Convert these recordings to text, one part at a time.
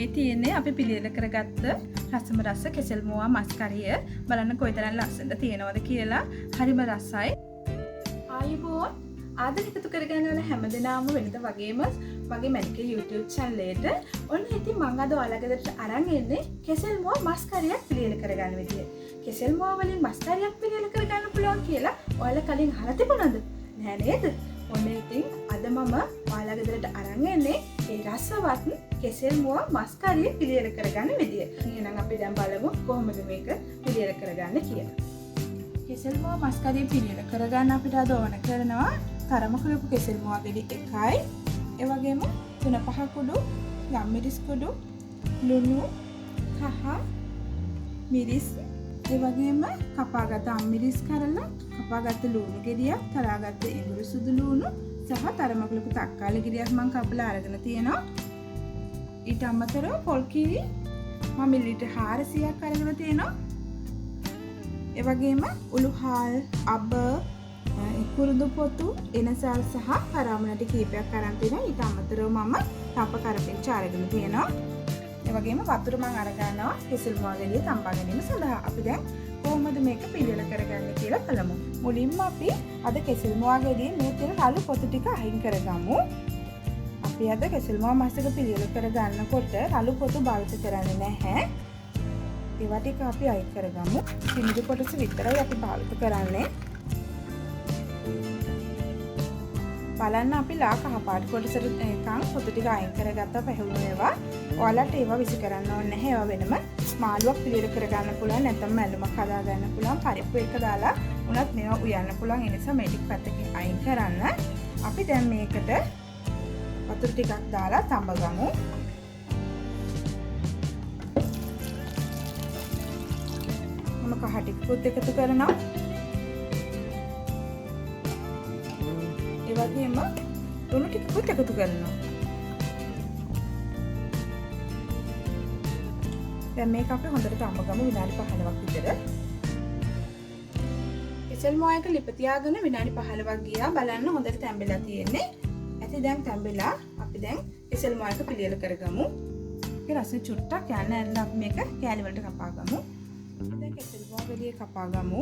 මේ තියෙන්නේ අපි පිළියෙල කරගත්ත රසම රස කෙසෙල් මුවා මස් කරිය. බලන්න කොයිතරම් ලස්සනද තියෙනවද කියලා. හරිම රසයි. ආයුබෝවන්. ආද එකතු කරගෙන යන හැමදෙනාම වෙනද වගේම මගේ මැනිකේ YouTube channel එකට ඔන්න ඉතින් මම අද ඔයාලා ගෙදරට අරන් එන්නේ කෙසෙල් මුවා මස් කරියක් පිළියෙල කරගන්න විදිය. කෙසෙල් මුවා වලින් මස් කරියක් පිළියෙල කරගන්න පුළුවන් කියලා ඔයාලා කලින් අහලා තිබුණාද? නෑ නේද? ඔන්න ඉතින් අද මම ඔයාලා ගෙදරට අරන් එන්නේ ඒ රසවත් කෙසෙල් මුවා මස් කරිය පිළියෙල කරගන්න විදිය. එහෙනම් අපි දැන් බලමු කොහොමද මේක පිළියෙල කරගන්නේ කියලා. කෙසෙල් මුවා මස් කරිය පිළියෙල කරගන්න අපිට අද ඕන කරනවා තරම කරපු කෙසෙල් මුවා ගෙඩි 1යි. ඒ වගේම 3-5 කුඩු යම් මිරිස් කුඩු, ලුණු, කහ, මිරිස්, ඒ වගේම කපාගත් අම්මිරිස් කරලා, කපාගත් ලුණු ගෙඩියක්, තරාගත් ඉඟුරු සුදු ලුණු සහ තරමක ලොකු තක්කාලි ගෙඩියක් මම කපලා අරගෙන තියෙනවා. ඊට අමතරව පොල් කිරි මම මිලිලීටර් 400ක් අරගෙන තියෙනවා. ඒ වගේම උළුහාල්, අබ, කුරුදු පොතු, එනසල් සහ කරාමනටි කීපයක් අරන් තිනවා. ඊට අමතරව මම තප කරපිංච අරගෙන තියෙනවා. ඒ වගේම වතුර මම අර ගන්නවා කෙසෙල් මුවා ගෙඩිය තම්බා ගැනීම සඳහා. අපි දැන් කොහොමද මේක පිළියෙල කරගන්නේ කියලා බලමු. මුලින්ම අපි අද කෙසෙල් මුවා ගෙඩියේ මේ තියෙන රළු පොතු ටික අයින් කරගමු. අපි අද කෙසෙල් මුවා මස් එක පිළියෙල කරගන්නකොට රළු පොතු භාවිත කරන්නේ නැහැ. ඒවා ටික අපි අයින් කරගමු. සිනිඳු කොටස විතරයි අපි භාවිත කරන්නේ. බලන්න අපි ලා කහ පාට කොටසට එකන් පොතු ටික අයින් කරගත්තා පැහැවුණු ඒවා. ඔයාලට ඒවා විසි කරන්න ඕනේ නැහැ. ඒවා වෙනම මාළුවක් පිළියෙල කරගන්න පුළුවන්. නැත්නම් මැල්ලුමක් හදා ගන්න පුළුවන්. පරිප්පු එක දාලා උනත් මේවා උයන්න පුළුවන්. ඒ නිසා මේ ටික පැත්තකින් අයින් කරන්න. අපි දැන් මේකට වතුර ටිකක් දාලා තඹගමු. මම කහ ටිකකුත් එකතු කරනවා. ඒ වගේම ලුණු ටිකකුත් එකතු කරනවා. දැන් මේක අපි හොඳට තඹගමු විනාඩි 15ක් විතර. කෙසෙල් මුවා එක ලිප තියාගෙන විනාඩි 15ක් ගියා. බලන්න හොඳට තැඹිලා තියෙන්නේ. ඇති දැන් තැඹිලා අපි දැන් කෙසෙල් මුවා එක පිළියෙල කරගමු. ඒ රස චුට්ටක් යන්න ඇරලා අපි මේක කෑලි වලට කපා ගමු. දැන් කෙසෙල් මුවා ගෙඩිය කපා ගමු.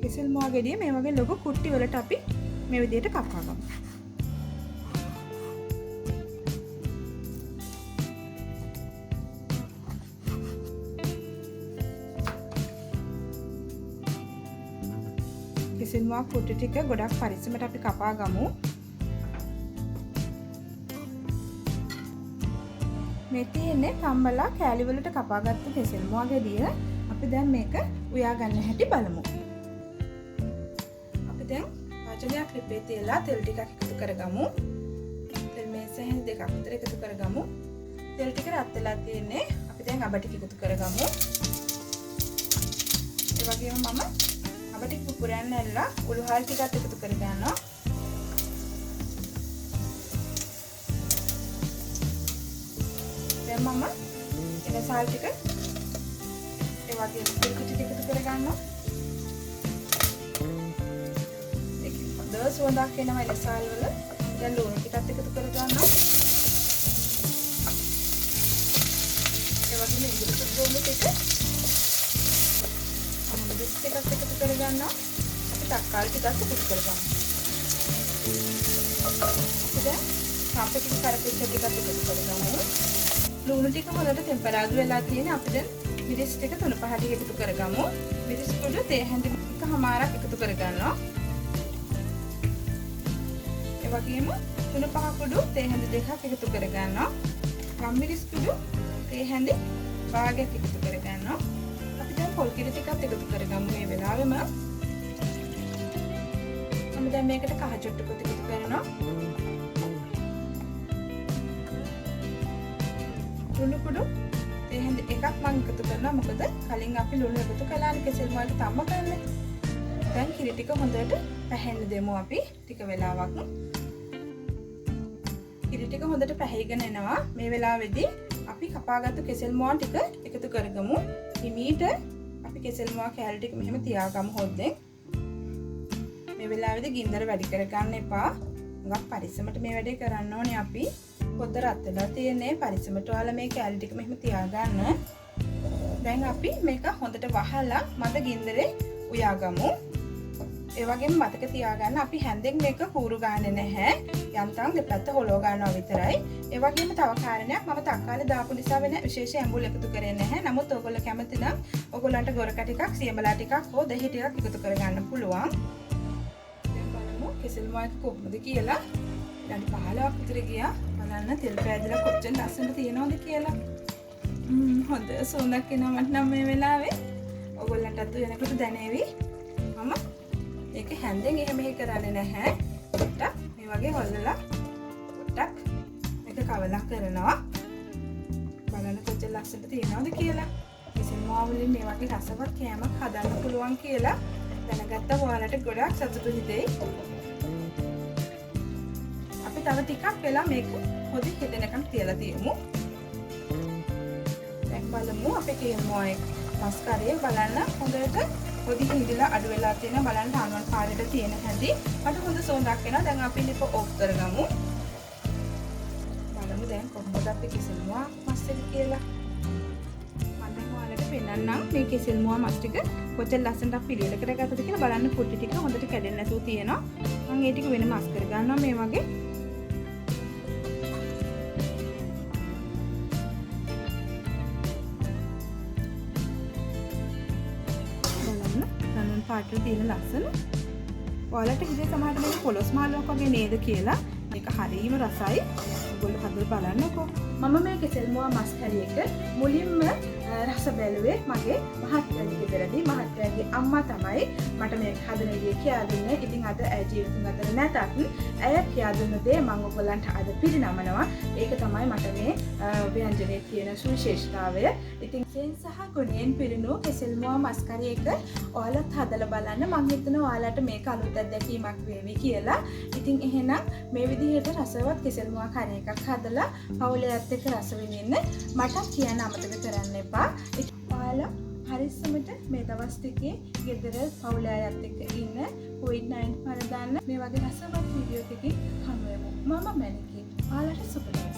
කෙසෙල් මුවා ගෙඩිය මේ වගේ ලොකු කුට්ටි වලට අපි මේ විදිහට කපා ගමු. කෙසෙල් මුවා කුට්ටි ටික ගොඩක් පරිස්සමට අපි කපා ගමු. මේ තියෙන්නේ තම්බලා කෑලි වලට කපාගත්තු කෙසෙල් මුවා ගෙඩිය. අපි දැන් මේක උයා ගන්න හැටි බලමු. දැන් වාචනයක් ලිපේ තියලා තෙල් ටිකක් එකතු කරගමු. තෙල් මේසෙන් දෙකක් විතර එකතු කරගමු. තෙල් ටික රත් වෙලා තියෙන්නේ. අපි දැන් අබ ටික එකතු කරගමු. ඒ වගේම මම අබ ටික පුපුරන්න ඇරලා උළුහාල් ටිකත් එකතු කරගන්නවා. දැන් මම එනසල් ටික ඒ වගේම කුරුදු ටික එකතු කරගන්නවා. සුවඳක් එනවා එලසාල් වල. දැන් ලුණු ටිකත් එකතු කරගන්නවා. ඒ වගේම ඉඟුරු සුදු ටික මිරිස් ටිකත් එකතු කරගන්නවා. අපි තක්කාලි ටිකත් එකතු කරගන්නවා. අපි දැන් කාපෙකින් කරපිච්ච ටිකත් එකතු කරගමු. ලුණු ටික හොඳට ටෙම්පරාදු වෙලා තියෙන. අපි දැන් මිරිස් ටික 3-5 ටික එකතු කරගමු. මිරිස් කුඩු තේ හැඳි එකමාරක් එකතු කරගන්නවා. ඒ වගේම 3-5 කුඩු තේ හැඳි දෙකක් එකතු කරගන්නවා. ගම්මිරිස් කුඩු තේ හැඳි භාගයක් එකතු කරගන්නවා. අපි දැන් පොල් කිරි ටිකත් එකතු කරගමු මේ වෙලාවෙම. මම දැන් මේකට කහ චොට්ටුකුත් එකතු කරනවා. ලුණු කුඩු තේ හැඳි එකක් මම එකතු කරනවා. මොකද කලින් අපි ලුණු එකතු කළානේ කෙසෙල් මුවාට තම්බ කරන්නේ. දැන් කිරි ටික හොඳට පැහෙන්න දෙමු අපි ටික වෙලාවක්. කිරි ටික හොඳට පැහැගෙන එනවා. මේ වෙලාවේදී අපි කපාගත්තු කෙසෙල් මුවා ටික එකතු කරගමු. හිමීට අපි කෙසෙල් මුවා කෑලි ටික මෙහෙම තියාගමු හොද්දෙන්. මේ වෙලාවේදී ගින්දර වැඩි කරගන්න එපා. හුඟක් පරිස්සමට මේ වැඩේ කරන්න ඕනේ අපි. පොත රත් වෙලා තියෙන්නේ. පරිස්සමට ඔයාලා මේ කැලි ටික මෙහෙම තියාගන්න. දැන් අපි මේක හොඳට වහලා මද ගින්දරේ උයාගමු. ඒ වගේම මතක තියාගන්න අපි හැන්දෙන් මේක කූරු ගන්නේ නැහැ. යන්තම් දෙපැත්ත හොලව ගන්නවා විතරයි. ඒ වගේම තව කාරණයක් මම තක්කාලි දාපු නිසා වෙන විශේෂ ඇඹුල් එකතු කරේ නැහැ. නමුත් ඔයගොල්ලෝ කැමති නම් ඔයගොල්ලන්ට ගොරක ටිකක්, සියඹලා ටිකක් හෝ දහි ටිකක් එකතු කරගන්න පුළුවන්. දැන් බලමු කෙසෙල් මායක කොහොමද කියලා. දැන් 15ක් විතර ගියා. බලන්න තෙල් පෑදලා කොච්චර ලස්සනට තියෙනවද කියලා. හොඳ සුවඳක් එනවා මට නම් මේ වෙලාවේ. ඔයගොල්ලන්ටත් වෙනකොට දැනේවි. මම ඒක හැන්දෙන් එහෙම කරන්නේ නැහැ. පොට්ටක් මේ වගේ හොල්ලලා පොට්ටක් මේක කවලා කරනවා. බලන්න කොච්චර ලස්සනට තියෙනවද කියලා. කෙසෙල් මාව වලින් මේ වගේ රසවත් කෑමක් හදන්න පුළුවන් කියලා දැනගත්තා. ඔයාලට ගොඩක් සතුටු හිතෙයි. අපි තව ටිකක් වෙලා මේක හොදි හිතෙනකන් තියලා තියමු. දැන් බලමු අපේ කෙල් මාවේ මස්කාරේ බලන්න හොඳට හොදි හිඳිලා අඩු වෙලා තියෙන බලන්න හානුවන් පාරේට තියෙන හැටි මට හොඳ සෝඳක් එනවා. දැන් අපි ලිප ඔෆ් කරගමු. බලමු දැන් කොහොමද අපි කෙසෙල් මුවා මස් එක කියලා. මම දැන් ඔයාලට පෙන්නන්නම් මේ කෙසෙල් මුවා මස් ටික කොච්චර ලස්සනට අපි පිළියෙල කරගත්තද කියලා. බලන්න කුටි ටික හොඳට කැඩෙන්නේ නැතුව තියෙනවා. මම ඒ ටික වෙන මස් කරගන්නවා මේ වගේ. පාටට තියෙන ලස්සන. ඔයාලට හිතේ සමහරට මේක පොලොස් මාළුවක් වගේ නේද කියලා. මේක හරියම රසයි. ඔයගොල්ලෝ හදලා බලන්නකෝ. මම මේ කෙසෙල් මුවා මස් කැලි එක මුලින්ම රස බැලුවේ මගේ මහත්යගේ ගෙදරදී. මහත්යගේ අම්මා තමයි මට මේක හදන විදිය කියලා දුන්නේ. ඉතින් අද ඇය ජීවිතුන් අතර නැතත් ඇය කියලා දුන්න දේ මම ඔයගොල්ලන්ට අද පිරිනමනවා. ඒක තමයි මට මේ ව්‍යංජනයේ තියෙන සුවිශේෂතාවය. ඉතින් සෙන් සහ ගුණයෙන් පිරුණු කෙසෙල් මුවා මස් කරි එක ඔයාලත් හදලා බලන්න. මම හිතනවා ඔයාලට මේක අලුත් අත්දැකීමක් වේවි කියලා. ඉතින් එහෙනම් මේ විදිහට රසවත් කෙසෙල් මුවා කරි එකක් හදලා පවුලේත් එක්ක රස විඳින්න මට කියන්න අමතක කරන්න එපා. ඔයාලා පරිස්සමට මේ දවස් ටිකේ ගෙදර පවුලේ අයත් එක්ක ඉන්න COVID-19 පරදාන්න මේ වගේ රසවත් වීඩියෝ එකකින් හමු වෙමු. මම මැනිකේ. ඔයාලට සුබ දවසක්.